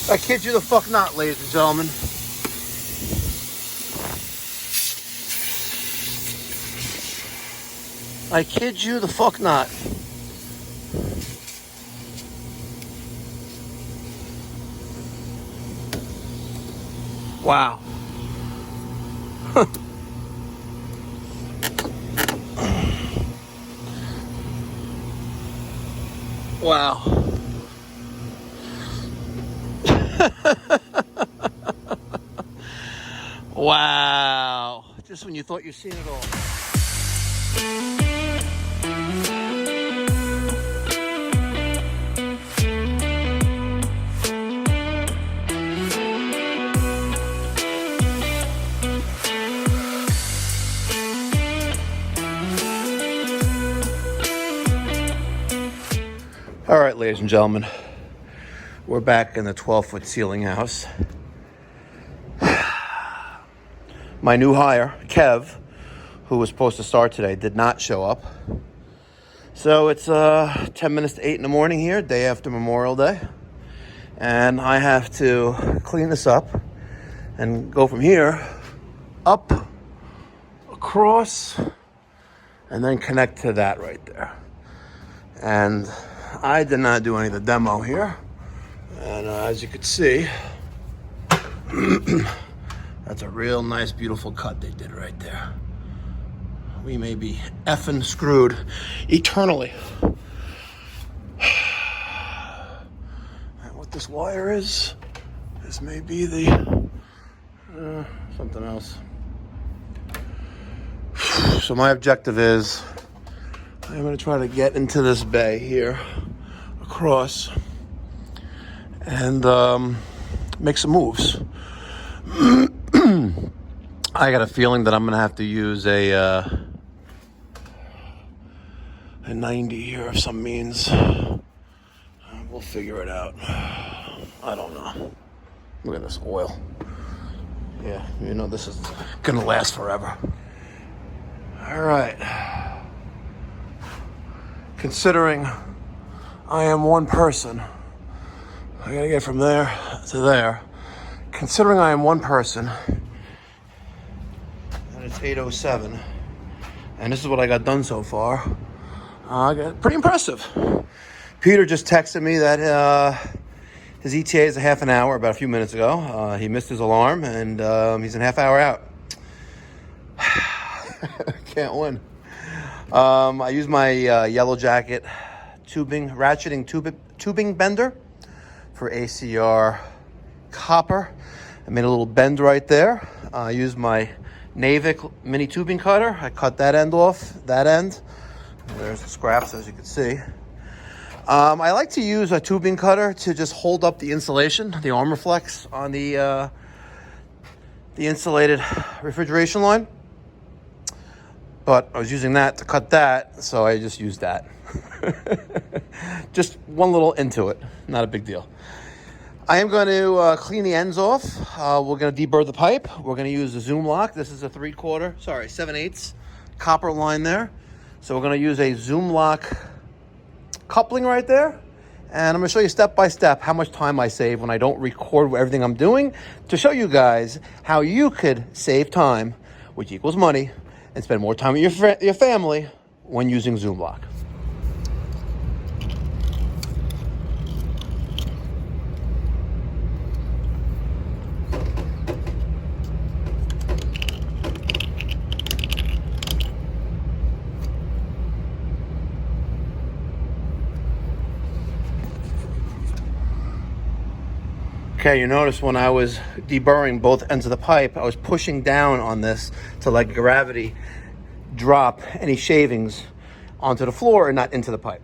I kid you the fuck not, ladies and gentlemen. I kid you the fuck not. Wow. Wow. Wow. Just when you thought you'd seen it all. All right, ladies and gentlemen, we're back in the 12-foot ceiling house. My new hire, Kev, who was supposed to start today, did not show up. So it's 10 minutes to 8 in the morning here, day after Memorial Day. And I have to clean this up and go from here up, across, and then connect to that right there. And I did not do any of the demo here. And as you can see, that's a real nice, beautiful cut they did right there. We may be effing screwed eternally. And what this wire is, this may be the, something else. So my objective is, I'm going to try to get into this bay here, across, and make some moves. I got a feeling that I'm going to have to use a 90 here of some means. We'll figure it out. I don't know. Look at this oil. Yeah, you know this is going to last forever. All right. Considering I am one person, I gotta get from there to there. Considering I am one person, and it's 8:07, and this is what I got done so far, I got pretty impressive. Peter just texted me that his ETA is a half an hour, about a few minutes ago. He missed his alarm, and he's a half hour out. Can't win. I use my Yellow Jacket ratcheting tubing bender for ACR copper. I made a little bend right there. I used my Navic mini tubing cutter. I cut that end off, that end. There's the scraps, as you can see. I like to use a tubing cutter to just hold up the insulation, the armor flex on the insulated refrigeration line. But I was using that to cut that, so I just used that. Just one little into it, not a big deal. I am going to clean the ends off. We're going to deburr the pipe. We're going to use the zoom lock. This is a 7/8 copper line there. So we're going to use a zoom lock coupling right there. And I'm going to show you step by step how much time I save when I don't record everything I'm doing, to show you guys how you could save time, which equals money, and spend more time with your family when using Zoom Lock. Okay, you notice when I was deburring both ends of the pipe, I was pushing down on this to let gravity drop any shavings onto the floor and not into the pipe.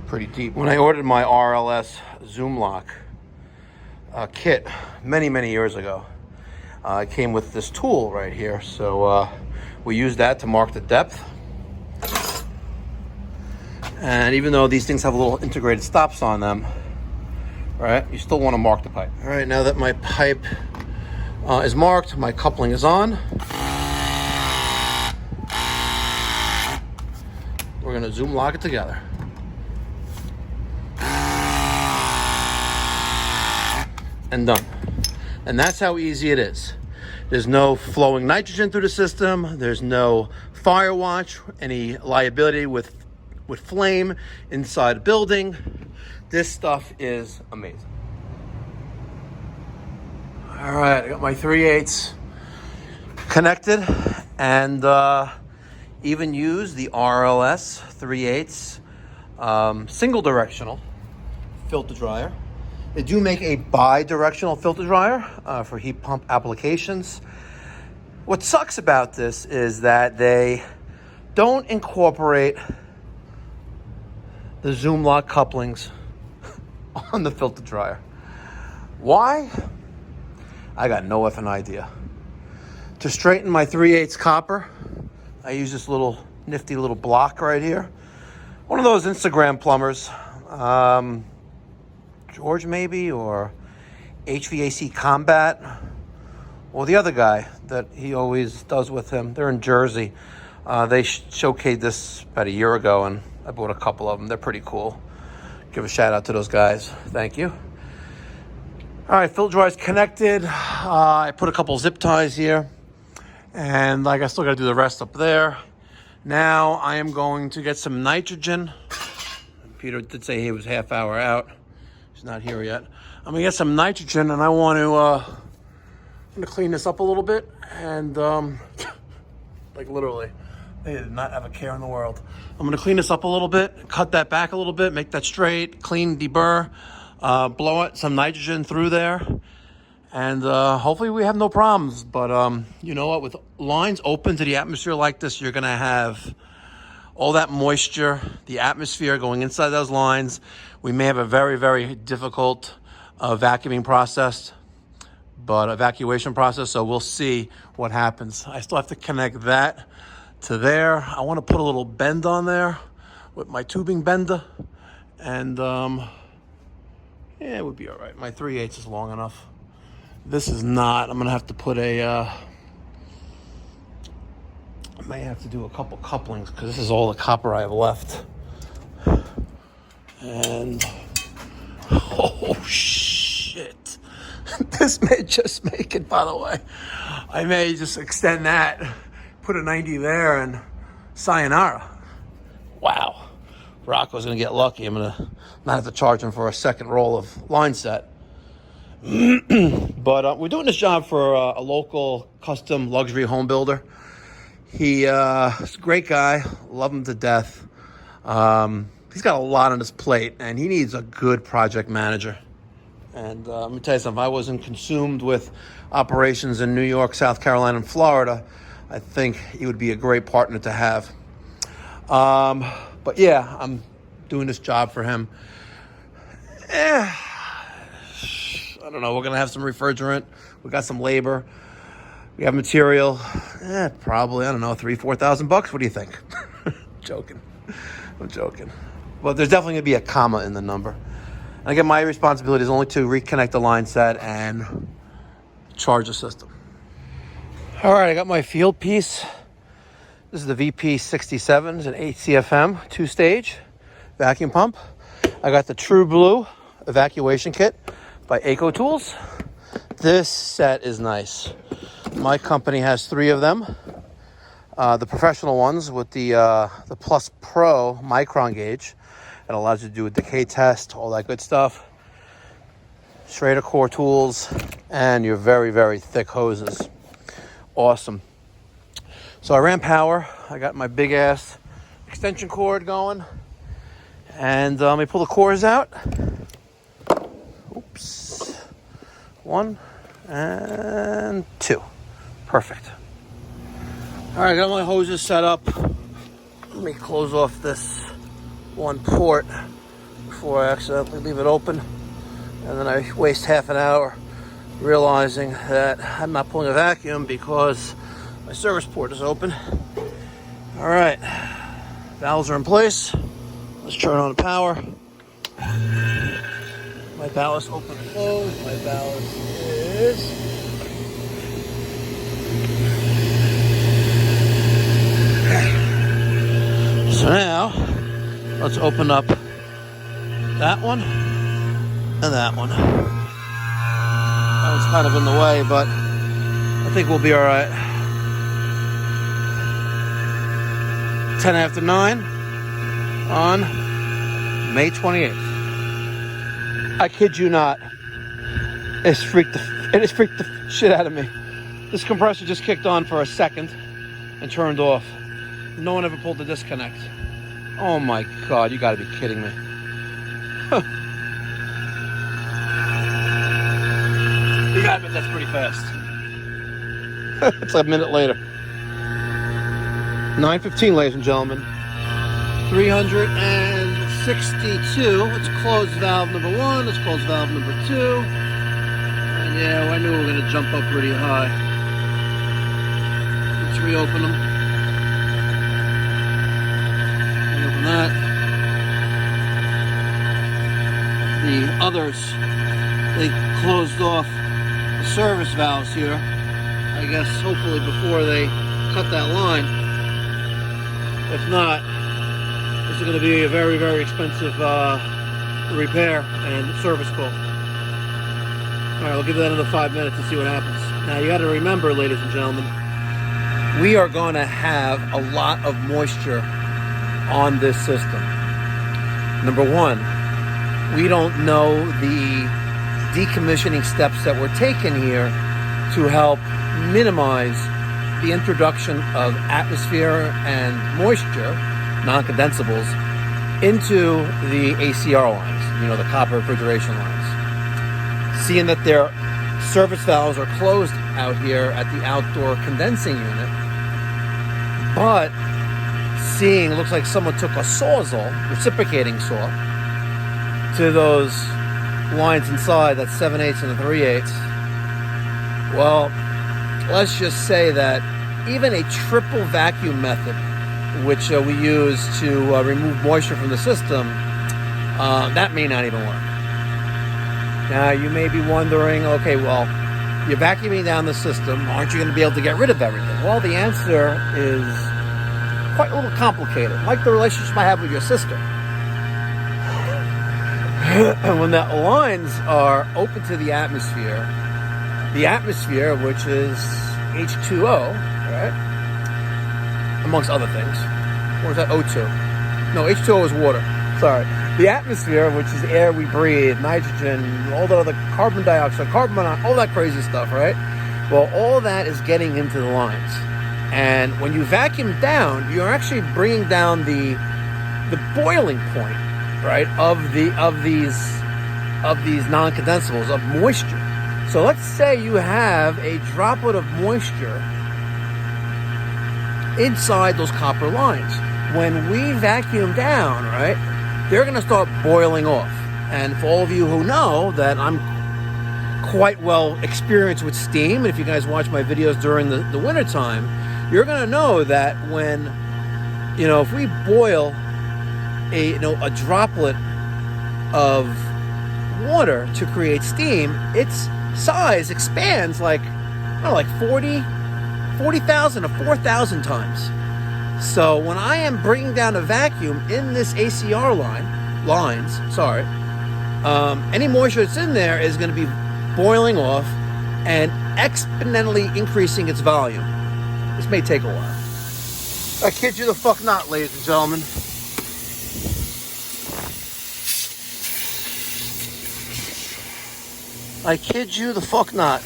Pretty deep. When I ordered my RLS Zoom Lock kit many years ago, it came with this tool right here, so we used that to mark the depth. And even though these things have little integrated stops on them, right, you still want to mark the pipe. All right, now that my pipe is marked. My coupling is on. We're going to zoom lock it together. And done. And that's how easy it is. There's no flowing nitrogen through the system. There's no fire watch, any liability with flame inside a building. This stuff is amazing. All right, I got my 3/8 connected, and even use the RLS 3/8 single directional filter dryer. They do make a bi-directional filter dryer for heat pump applications. What sucks about this is that they don't incorporate the zoom lock couplings on the filter dryer. Why? I got no effing idea. To straighten my 3/8 copper, I use this little nifty little block right here. One of those Instagram plumbers, George maybe, or HVAC Combat, or the other guy that he always does with him. They're in Jersey. They showcased this about a year ago, and I bought a couple of them. They're pretty cool. Give a shout out to those guys. Thank you. All right, filter dryer's connected. I put a couple zip ties here, and I still got to do the rest up there. Now I am going to get some nitrogen. Peter did say he was half hour out. He's not here yet. I'm gonna get some nitrogen, and I want to I'm gonna clean this up a little bit, and like literally, they did not have a care in the world. I'm gonna clean this up a little bit, cut that back a little bit, make that straight, clean, deburr, blow it some nitrogen through there, and hopefully we have no problems. But you know what? With lines open to the atmosphere like this, you're gonna have all that moisture, the atmosphere going inside those lines. We may have a very, very difficult vacuuming process, but evacuation process. So we'll see what happens. I still have to connect that to there. I want to put a little bend on there with my tubing bender, and yeah, it would be all right. My 3/8 is long enough. This is not. I'm gonna have to put a I may have to do a couple couplings because this is all the copper I have left. And oh shit, this may just make it. By the way, I may just extend that, put a 90 there, and sayonara. Wow, Rocco's gonna get lucky. I'm gonna not have to charge him for a second roll of line set. But we're doing this job for a local custom luxury home builder. He's a great guy, love him to death. He's got a lot on his plate, and he needs a good project manager. And let me tell you something, if I wasn't consumed with operations in New York, South Carolina, and Florida, I think he would be a great partner to have. But yeah, I'm doing this job for him. I don't know, we're going to have some refrigerant. We got some labor. We have material. Probably, I don't know, $3,000-4,000 bucks. What do you think? Joking. I'm joking. But there's definitely going to be a comma in the number. And again, my responsibility is only to reconnect the line set and charge the system. All right, I got my field piece. This is the VP67. It's an 8CFM 2-stage vacuum pump. I got the True Blue evacuation kit by Eco Tools. This set is nice. My company has 3 of them. The professional ones with the Plus Pro micron gauge. It allows you to do a decay test, all that good stuff. Schrader core tools, and your very, very thick hoses. Awesome. So I ran power. I got my big ass extension cord going. And let me pull the cores out. Oops. 1 and 2. Perfect. All right, I got my hoses set up. Let me close off this one port before I accidentally leave it open. And then I waste half an hour realizing that I'm not pulling a vacuum because my service port is open. All right, valves are in place. Let's turn on the power. My ballast open and close. My ballast is let's open up that one and that one. That one's kind of in the way, but I think we'll be all right. 10 after 9 on May 28th. I kid you not. It has freaked the shit out of me. This compressor just kicked on for a second and turned off. No one ever pulled the disconnect. Oh my God, you gotta be kidding me. You gotta admit that's pretty fast. It's like a minute later. 9:15, ladies and gentlemen. 362. Let's close valve number 1. Let's close valve number 2. And yeah, I knew we were going to jump up pretty high. Let's reopen them. Reopen that. The others, they closed off the service valves here. I guess hopefully before they cut that line. If not, this is going to be a very, very expensive repair and service call. All right, we'll give that another 5 minutes and see what happens. Now, you got to remember, ladies and gentlemen, we are going to have a lot of moisture on this system. Number one, we don't know the decommissioning steps that were taken here to help minimize the introduction of atmosphere and moisture, non-condensables, into the ACR lines, the copper refrigeration lines. Seeing that their service valves are closed out here at the outdoor condensing unit, but seeing, it looks like someone took a sawzall, reciprocating saw, to those lines inside, that's 7/8 and a 3/8. Well, let's just say that even a triple vacuum method, which we use to remove moisture from the system, that may not even work. Now, you may be wondering, okay, well, you're vacuuming down the system. Aren't you going to be able to get rid of everything? Well, the answer is quite a little complicated, like the relationship I have with your sister. When the lines are open to the atmosphere, which is H2O, right? Amongst other things. Or is that O2? No, H2O is water. Sorry. The atmosphere, which is air we breathe, nitrogen, all the other carbon dioxide, carbon monoxide, all that crazy stuff, right? Well, all that is getting into the lines. And when you vacuum down, you're actually bringing down the boiling point, right, of these non-condensables, of moisture. So let's say you have a droplet of moisture inside those copper lines. When we vacuum down, right, they're going to start boiling off. And for all of you who know that I'm quite well experienced with steam, and if you guys watch my videos during the winter time, you're going to know that when, if we boil a droplet of water to create steam, its size expands like 40,000 to 4,000 times. So when I am bringing down a vacuum in this ACR lines, any moisture that's in there is going to be boiling off and exponentially increasing its volume. This may take a while. I kid you the fuck not, ladies and gentlemen. I kid you the fuck not.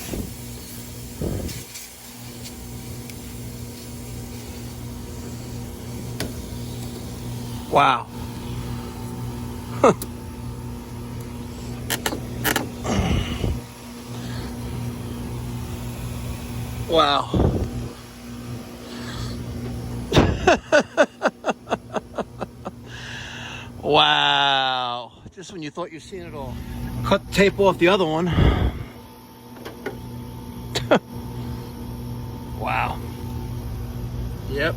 Wow. Wow. Wow. Just when you thought you'd seen it all. Cut the tape off the other one. Wow. Yep.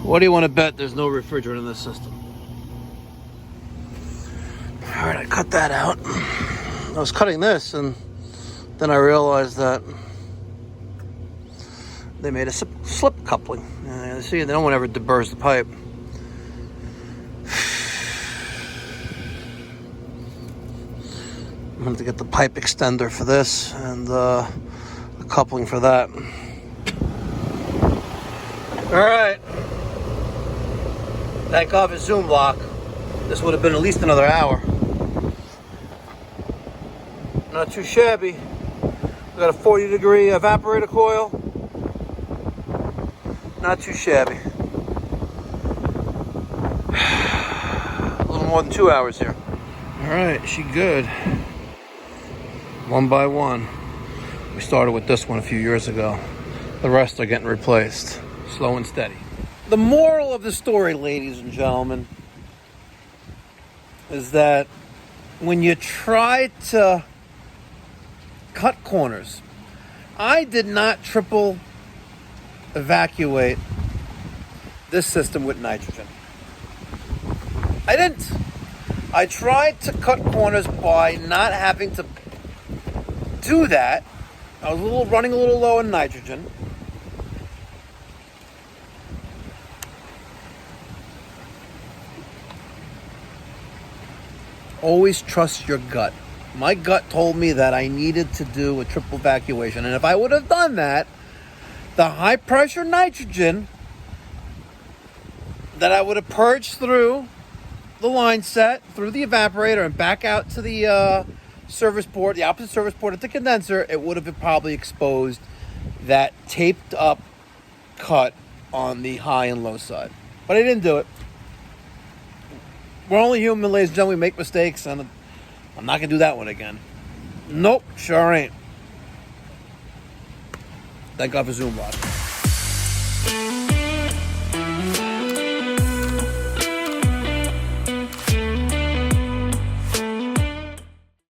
What do you want to bet there's no refrigerant in this system? All right, I cut that out. I was cutting this, and then I realized that they made a slip coupling. See, no one ever deburs the pipe. I'm going to get the pipe extender for this and the coupling for that. All right. Thank God for Zoom lock. This would have been at least another hour. Not too shabby. We got a 40-degree evaporator coil. Not too shabby. A little more than 2 hours here. All right, she good. One by one. We started with this one a few years ago. The rest are getting replaced. Slow and steady. The moral of the story, ladies and gentlemen, is that when you try to cut corners, I did not triple evacuate this system with nitrogen. I didn't. I tried to cut corners by not having to do that. I was running a little low in nitrogen. Always trust your gut. My gut told me that I needed to do a triple evacuation. And if I would have done that, the high pressure nitrogen that I would have purged through the line set, through the evaporator, and back out to the service port, the opposite service port at the condenser, it would have probably exposed that taped up cut on the high and low side. But I didn't do it. We're only human, ladies and gentlemen. We make mistakes, and I'm not going to do that one again. Nope, sure ain't. Thank God for Zoom lock.